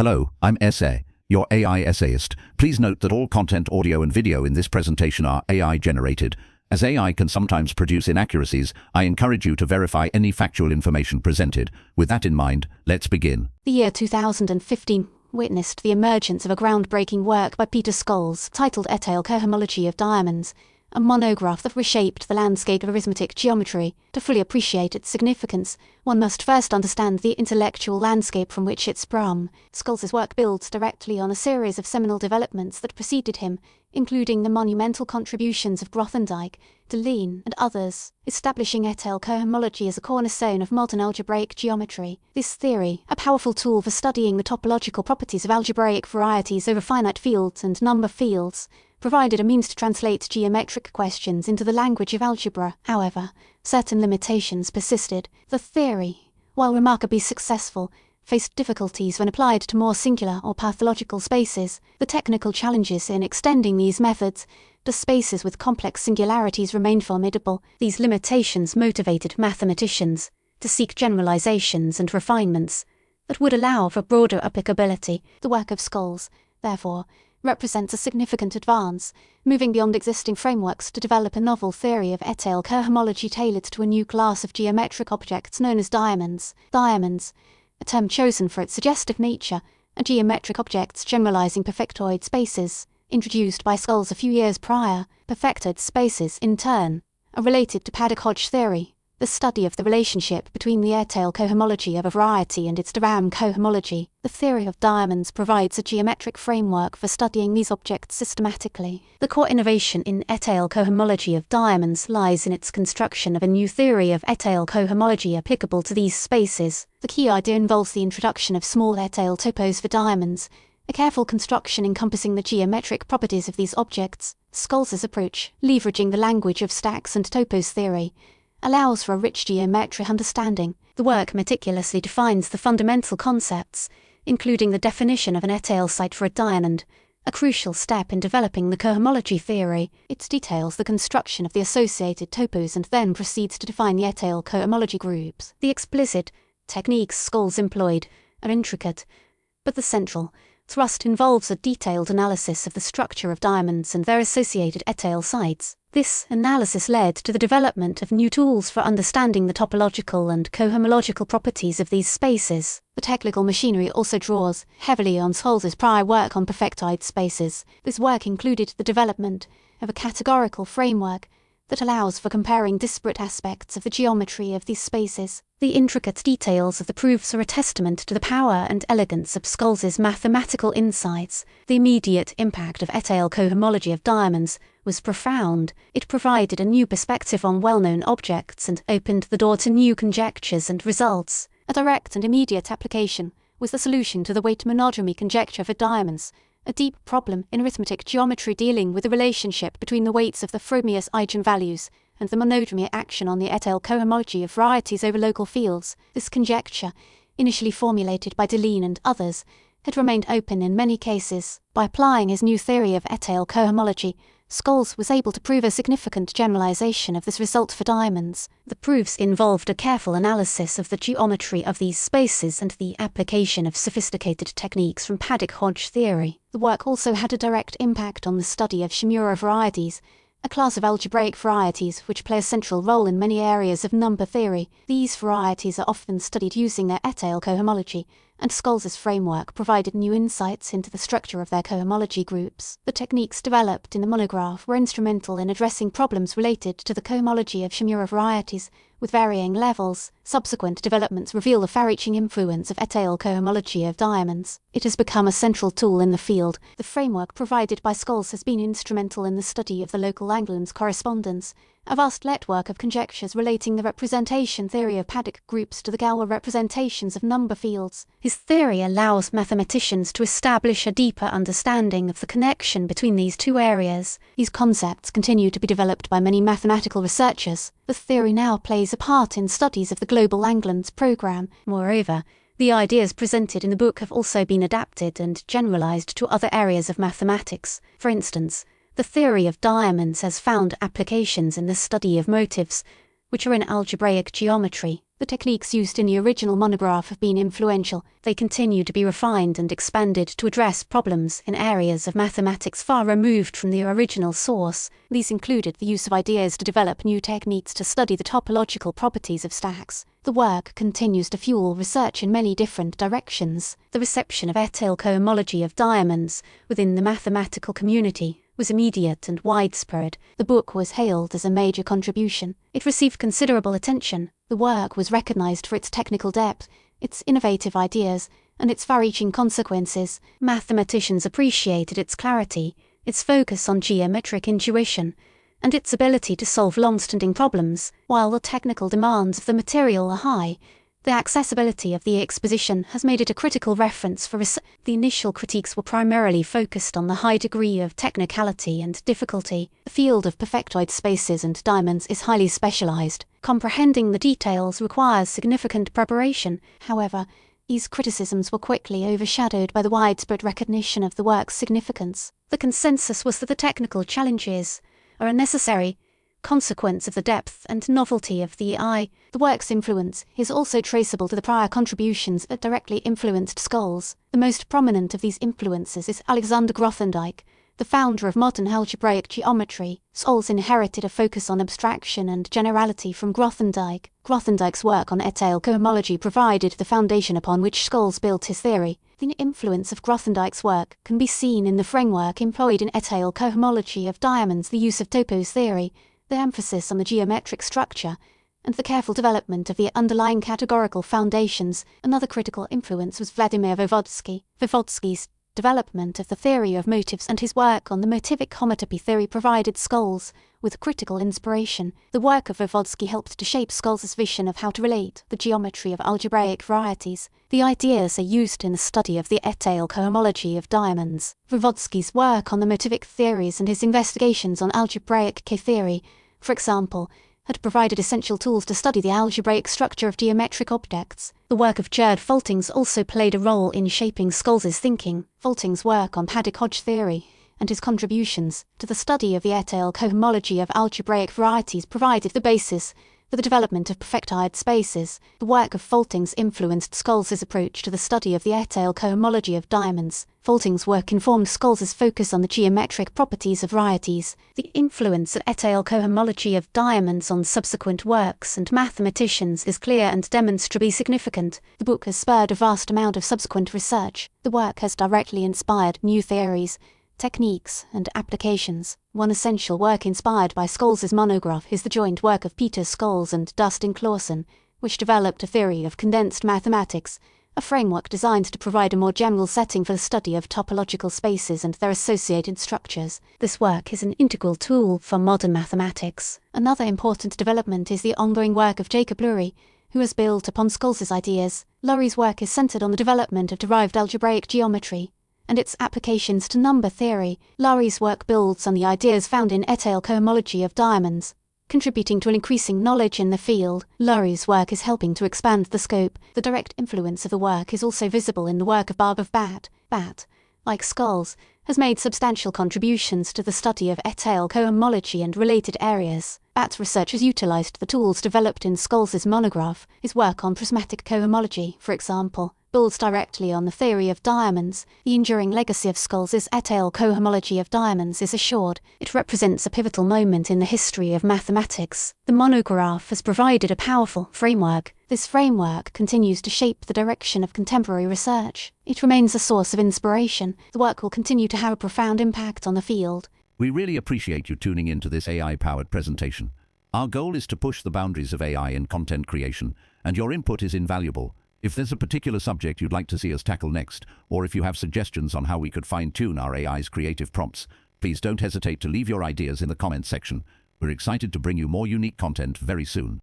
Hello, I'm Essay, your AI essayist. Please note that all content, audio and video in this presentation are AI generated. As AI can sometimes produce inaccuracies, I encourage you to verify any factual information presented. With that in mind, let's begin. The year 2015 witnessed the emergence of a groundbreaking work by Peter Scholze titled Etale, Cohomology of Diamonds, a monograph that reshaped the landscape of arithmetic geometry. To fully appreciate its significance, one must first understand the intellectual landscape from which it sprung. Scholze's work builds directly on a series of seminal developments that preceded him, including the monumental contributions of Grothendieck, Deligne, and others, establishing Etale cohomology as a cornerstone of modern algebraic geometry. This theory, a powerful tool for studying the topological properties of algebraic varieties over finite fields and number fields, provided a means to translate geometric questions into the language of algebra. However, certain limitations persisted. The theory, while remarkably successful, faced difficulties when applied to more singular or pathological spaces. The technical challenges in extending these methods to spaces with complex singularities remained formidable. These limitations motivated mathematicians to seek generalizations and refinements that would allow for broader applicability. The work of Scholze, therefore, represents a significant advance, moving beyond existing frameworks to develop a novel theory of Etale cohomology tailored to a new class of geometric objects known as diamonds. Diamonds, a term chosen for its suggestive nature, are geometric objects generalizing perfectoid spaces, introduced by Scholze a few years prior. Perfectoid spaces, in turn, are related to Paddock-Hodge theory, the study of the relationship between the Etale cohomology of a variety and its de Rham cohomology. The theory of diamonds provides a geometric framework for studying these objects systematically. The core innovation in Etale cohomology of diamonds lies in its construction of a new theory of Etale cohomology applicable to these spaces. The key idea involves the introduction of small Etale topos for diamonds, a careful construction encompassing the geometric properties of these objects. Scholze's approach, leveraging the language of stacks and topos theory, allows for a rich geometric understanding. The work meticulously defines the fundamental concepts, including the definition of an Etale site for a diamond, a crucial step in developing the cohomology theory. It details the construction of the associated topos and then proceeds to define the Etale cohomology groups. The explicit techniques Scholze employed are intricate, but the central thrust involves a detailed analysis of the structure of diamonds and their associated Etale sites. This analysis led to the development of new tools for understanding the topological and cohomological properties of these spaces. The technical machinery also draws heavily on Scholze's prior work on perfectoid spaces. This work included the development of a categorical framework that allows for comparing disparate aspects of the geometry of these spaces. The intricate details of the proofs are a testament to the power and elegance of Scholze's mathematical insights. The immediate impact of Etale cohomology of diamonds was profound. It provided a new perspective on well-known objects and opened the door to new conjectures and results. A direct and immediate application was the solution to the weight monodromy conjecture for diamonds, a deep problem in arithmetic geometry dealing with the relationship between the weights of the Frobenius eigenvalues and the monodromy action on the Etale cohomology of varieties over local fields. This conjecture, initially formulated by Deligne and others, had remained open in many cases. By applying his new theory of Etale cohomology, Scholze was able to prove a significant generalization of this result for diamonds. The proofs involved a careful analysis of the geometry of these spaces and the application of sophisticated techniques from Paddock-Hodge theory. The work also had a direct impact on the study of Shimura varieties, a class of algebraic varieties which play a central role in many areas of number theory. These varieties are often studied using their Etale cohomology, and Scholze's framework provided new insights into the structure of their cohomology groups. The techniques developed in the monograph were instrumental in addressing problems related to the cohomology of Shimura varieties with varying levels. Subsequent developments reveal the far-reaching influence of Etale cohomology of diamonds. It has become a central tool in the field. The framework provided by Scholze has been instrumental in the study of the local Langlands correspondence, a vast network of conjectures relating the representation theory of Paddock groups to the Galois representations of number fields. His theory allows mathematicians to establish a deeper understanding of the connection between these two areas. These concepts continue to be developed by many mathematical researchers. The theory now plays a part in studies of the global Langlands program. Moreover, the ideas presented in the book have also been adapted and generalized to other areas of mathematics. For instance, the theory of diamonds has found applications in the study of motifs, which are in algebraic geometry. The techniques used in the original monograph have been influential. They continue to be refined and expanded to address problems in areas of mathematics far removed from the original source. These included the use of ideas to develop new techniques to study the topological properties of stacks. The work continues to fuel research in many different directions. The reception of Etale cohomology of diamonds within the mathematical community was immediate and widespread. The book was hailed as a major contribution. It received considerable attention. The work was recognized for its technical depth, its innovative ideas, and its far-reaching consequences. Mathematicians appreciated its clarity, its focus on geometric intuition, and its ability to solve long-standing problems. While the technical demands of the material are high, the accessibility of the exposition has made it a critical reference for research. The initial critiques were primarily focused on the high degree of technicality and difficulty. The field of perfectoid spaces and diamonds is highly specialized. Comprehending the details requires significant preparation. However, these criticisms were quickly overshadowed by the widespread recognition of the work's significance. The consensus was that the technical challenges are a necessary consequence of the depth and novelty of the AI. The work's influence is also traceable to the prior contributions that directly influenced Scholze. The most prominent of these influences is Alexander Grothendieck, the founder of modern algebraic geometry. Scholze inherited a focus on abstraction and generality from Grothendieck. Grothendieck's work on Etale cohomology provided the foundation upon which Scholze built his theory. The influence of Grothendieck's work can be seen in the framework employed in Etale cohomology of diamonds, the use of Topos theory, the emphasis on the geometric structure, and the careful development of the underlying categorical foundations. Another critical influence was Vladimir Vygotsky. Vygotsky's development of the theory of motives and his work on the motivic homotopy theory provided Scholze with critical inspiration. The work of Vygotsky helped to shape Scholze's vision of how to relate the geometry of algebraic varieties. The ideas are used in the study of the Etale cohomology of diamonds. Vygotsky's work on the motivic theories and his investigations on algebraic K-theory, for example, had provided essential tools to study the algebraic structure of geometric objects. The work of Gerd Foltings also played a role in shaping Scholze's thinking. Foltings' work on Paddock-Hodge theory and his contributions to the study of the Etale cohomology of algebraic varieties provided the basis for the development of perfectoid spaces. The work of Foltings influenced Scholze's approach to the study of the Etale cohomology of diamonds. Foltings' work informed Scholze's focus on the geometric properties of varieties. The influence of Etale cohomology of diamonds on subsequent works and mathematicians is clear and demonstrably significant. The book has spurred a vast amount of subsequent research. The work has directly inspired new theories, techniques, and applications. One essential work inspired by Scholze's monograph is the joint work of Peter Scholze and Dustin Clausen, which developed a theory of condensed mathematics, a framework designed to provide a more general setting for the study of topological spaces and their associated structures. This work is an integral tool for modern mathematics. Another important development is the ongoing work of Jacob Lurie, who has built upon Scholze's ideas. Lurie's work is centered on the development of derived algebraic geometry and its applications to number theory. Lurie's work builds on the ideas found in Etale cohomology of diamonds, contributing to an increasing knowledge in the field. Lurie's work is helping to expand the scope. The direct influence of the work is also visible in the work of Barbara Batt. Batt, like Scholze, has made substantial contributions to the study of Etale cohomology and related areas. Batt's research has utilized the tools developed in Scholze's monograph. His work on prismatic cohomology, for example, builds directly on the theory of diamonds. The enduring legacy of Scholze's Etale cohomology of diamonds is assured. It represents a pivotal moment in the history of mathematics. The monograph has provided a powerful framework. This framework continues to shape the direction of contemporary research. It remains a source of inspiration. The work will continue to have a profound impact on the field. We really appreciate you tuning into this AI-powered presentation. Our goal is to push the boundaries of AI in content creation, and your input is invaluable. If there's a particular subject you'd like to see us tackle next, or if you have suggestions on how we could fine-tune our AI's creative prompts, please don't hesitate to leave your ideas in the comments section. We're excited to bring you more unique content very soon.